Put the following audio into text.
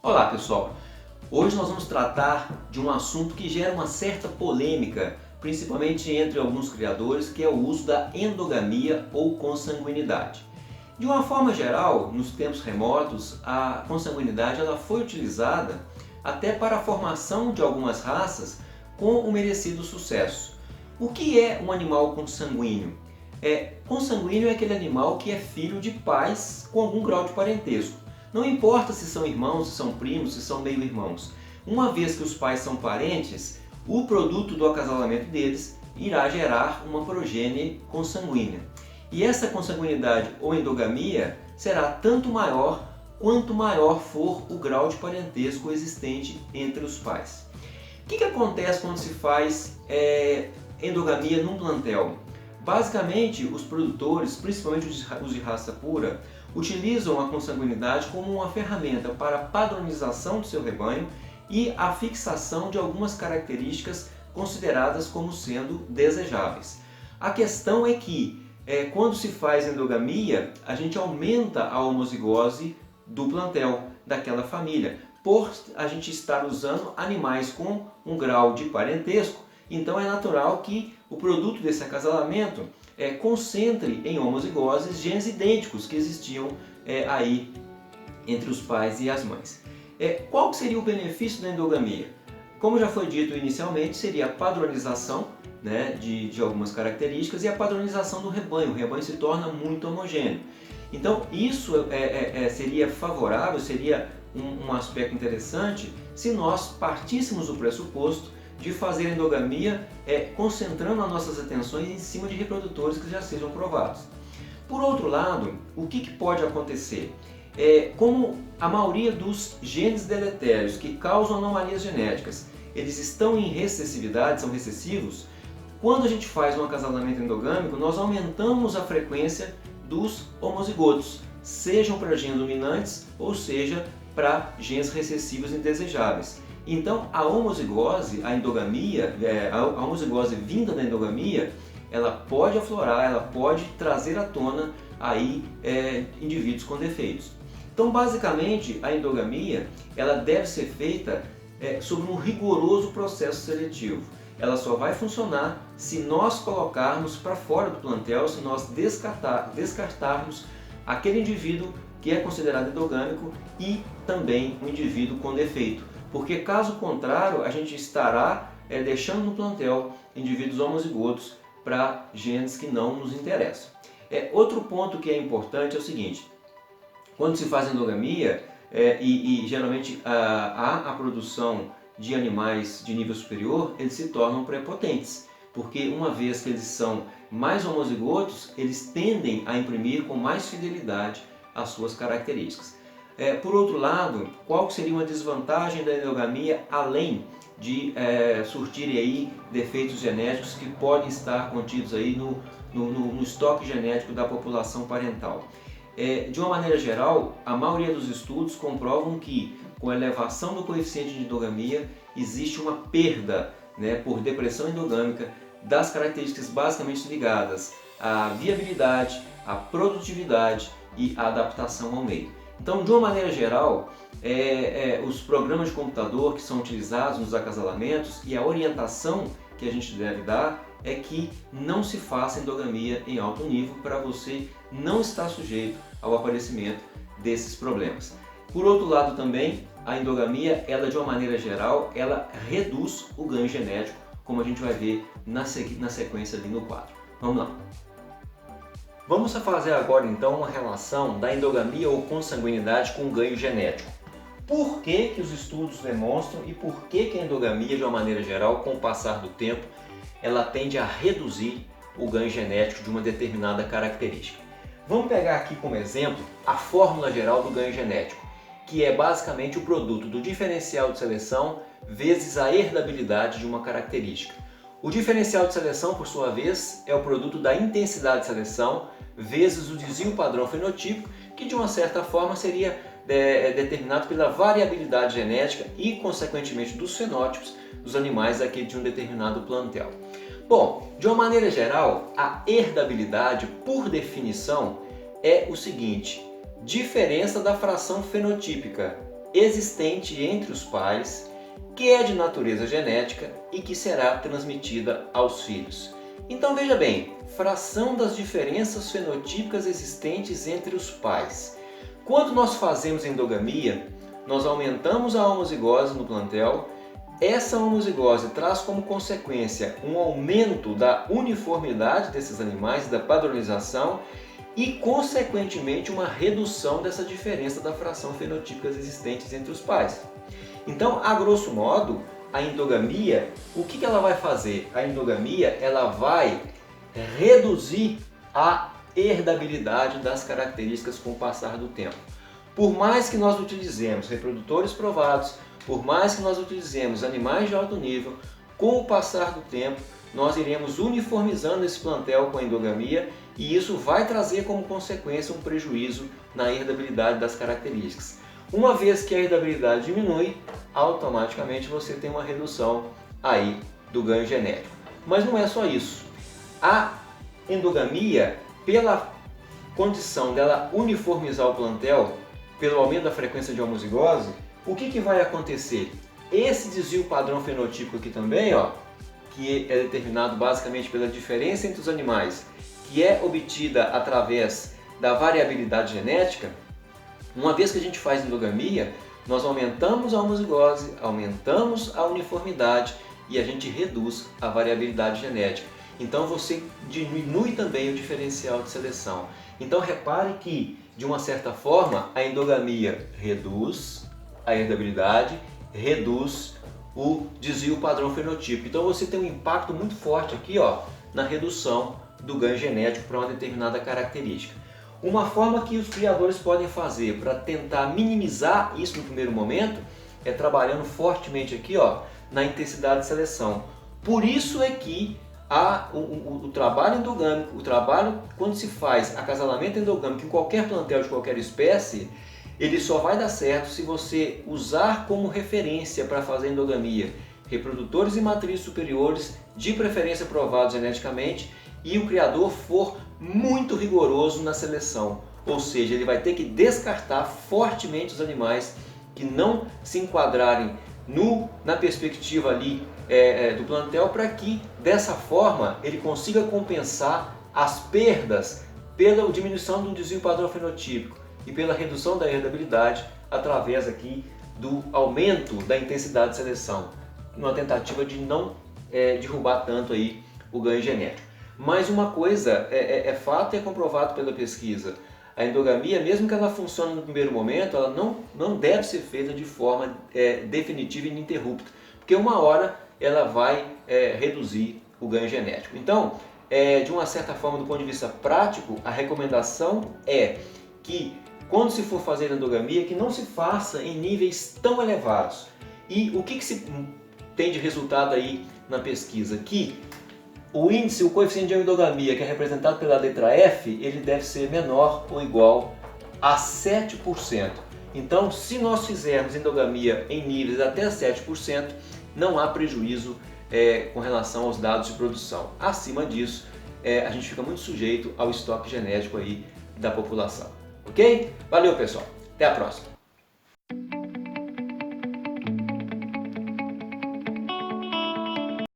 Olá pessoal, hoje nós vamos tratar de um assunto que gera uma certa polêmica, principalmente entre alguns criadores, que é o uso da endogamia ou consanguinidade. De uma forma geral, nos tempos remotos, a consanguinidade ela foi utilizada até para a formação de algumas raças com o merecido sucesso. O que é um animal consanguíneo? Consanguíneo é aquele animal que é filho de pais com algum grau de parentesco. Não importa se são irmãos, se são primos, se são meio-irmãos. Uma vez que os pais são parentes, o produto do acasalamento deles irá gerar uma progênie consanguínea. E essa consanguinidade ou endogamia será tanto maior quanto maior for o grau de parentesco existente entre os pais. O que acontece quando se faz endogamia num plantel? Basicamente, os produtores, principalmente os de raça pura, utilizam a consanguinidade como uma ferramenta para a padronização do seu rebanho e a fixação de algumas características consideradas como sendo desejáveis. A questão é que, quando se faz endogamia, a gente aumenta a homozigose do plantel, daquela família, por a gente estar usando animais com um grau de parentesco. Então é natural que o produto desse acasalamento concentre em homozigoses genes idênticos que existiam aí entre os pais e as mães. Qual seria o benefício da endogamia? Como já foi dito inicialmente, seria a padronização, né, de algumas características e a padronização do rebanho. O rebanho se torna muito homogêneo. Então isso seria favorável, seria um aspecto interessante se nós partíssemos do pressuposto de fazer endogamia concentrando as nossas atenções em cima de reprodutores que já sejam provados. Por outro lado, o que pode acontecer? Como a maioria dos genes deletérios que causam anomalias genéticas, eles estão em recessividade, são recessivos, quando a gente faz um acasalamento endogâmico, nós aumentamos a frequência dos homozigotos, sejam para genes dominantes ou seja para genes recessivos indesejáveis. Então a homozigose, a endogamia, a homozigose vinda da endogamia, ela pode aflorar, ela pode trazer à tona aí indivíduos com defeitos. Então basicamente a endogamia ela deve ser feita sob um rigoroso processo seletivo. Ela só vai funcionar se nós colocarmos para fora do plantel, se nós descartarmos aquele indivíduo que é considerado endogâmico e também um indivíduo com defeito. Porque caso contrário, a gente estará deixando no plantel indivíduos homozigotos para genes que não nos interessam. Outro ponto que é importante é o seguinte: quando se faz endogamia e geralmente há a produção de animais de nível superior, eles se tornam prepotentes, porque uma vez que eles são mais homozigotos, eles tendem a imprimir com mais fidelidade as suas características. Por outro lado, qual seria uma desvantagem da endogamia, além de surtir aí defeitos genéticos que podem estar contidos aí no estoque genético da população parental? De uma maneira geral, a maioria dos estudos comprovam que, com a elevação do coeficiente de endogamia, existe uma perda, por depressão endogâmica das características basicamente ligadas à viabilidade, à produtividade e à adaptação ao meio. Então, de uma maneira geral, os programas de computador que são utilizados nos acasalamentos e a orientação que a gente deve dar é que não se faça endogamia em alto nível para você não estar sujeito ao aparecimento desses problemas. Por outro lado também, a endogamia, ela de uma maneira geral, ela reduz o ganho genético, como a gente vai ver na sequência ali no quadro. Vamos lá. Vamos fazer agora então uma relação da endogamia ou consanguinidade com o ganho genético. Por que os estudos demonstram e por que a endogamia, de uma maneira geral, com o passar do tempo, ela tende a reduzir o ganho genético de uma determinada característica? Vamos pegar aqui como exemplo a fórmula geral do ganho genético, que é basicamente o produto do diferencial de seleção vezes a herdabilidade de uma característica. O diferencial de seleção, por sua vez, é o produto da intensidade de seleção vezes o desvio padrão fenotípico, que de uma certa forma seria determinado pela variabilidade genética e, consequentemente, dos fenótipos dos animais aqui de um determinado plantel. Bom, de uma maneira geral, a herdabilidade, por definição, é o seguinte: diferença da fração fenotípica existente entre os pais, que é de natureza genética e que será transmitida aos filhos. Então veja bem, fração das diferenças fenotípicas existentes entre os pais. Quando nós fazemos endogamia, nós aumentamos a homozigose no plantel. Essa homozigose traz como consequência um aumento da uniformidade desses animais, da padronização e, consequentemente, uma redução dessa diferença da fração fenotípica existentes entre os pais. Então, a grosso modo, a endogamia, o que ela vai fazer? A endogamia ela vai reduzir a herdabilidade das características com o passar do tempo. Por mais que nós utilizemos reprodutores provados, por mais que nós utilizemos animais de alto nível, com o passar do tempo, nós iremos uniformizando esse plantel com a endogamia e isso vai trazer como consequência um prejuízo na herdabilidade das características. Uma vez que a herdabilidade diminui, automaticamente você tem uma redução aí do ganho genético. Mas não é só isso. A endogamia, pela condição dela uniformizar o plantel, pelo aumento da frequência de homozigose, o que vai acontecer? Esse desvio padrão fenotípico aqui também, ó, que é determinado basicamente pela diferença entre os animais, que é obtida através da variabilidade genética, uma vez que a gente faz endogamia, nós aumentamos a homozigose, aumentamos a uniformidade e a gente reduz a variabilidade genética. Então você diminui também o diferencial de seleção. Então repare que, de uma certa forma, a endogamia reduz a herdabilidade, reduz o desvio padrão fenotípico. Então você tem um impacto muito forte aqui, ó, na redução do ganho genético para uma determinada característica. Uma forma que os criadores podem fazer para tentar minimizar isso no primeiro momento é trabalhando fortemente aqui, ó, na intensidade de seleção. Por isso é que o trabalho endogâmico, o trabalho quando se faz acasalamento endogâmico em qualquer plantel de qualquer espécie, ele só vai dar certo se você usar como referência para fazer endogamia reprodutores e matrizes superiores, de preferência provados geneticamente, e o criador for muito rigoroso na seleção. Ou seja, ele vai ter que descartar fortemente os animais que não se enquadrarem na perspectiva ali do plantel, para que dessa forma ele consiga compensar as perdas pela diminuição do desvio padrão fenotípico e pela redução da herdabilidade através aqui do aumento da intensidade de seleção, numa tentativa de não derrubar tanto aí o ganho genético. Mas uma coisa é fato e é comprovado pela pesquisa: a endogamia, mesmo que ela funcione no primeiro momento, ela não deve ser feita de forma definitiva e ininterrupta, porque uma hora ela vai reduzir o ganho genético. Então, de uma certa forma, do ponto de vista prático, a recomendação é que, quando se for fazer endogamia, que não se faça em níveis tão elevados. E o que se tem de resultado aí na pesquisa? Que o índice, o coeficiente de endogamia, que é representado pela letra F, ele deve ser menor ou igual a 7%. Então, se nós fizermos endogamia em níveis até 7%, não há prejuízo com relação aos dados de produção. Acima disso, a gente fica muito sujeito ao estoque genético aí da população. Ok? Valeu, pessoal. Até a próxima.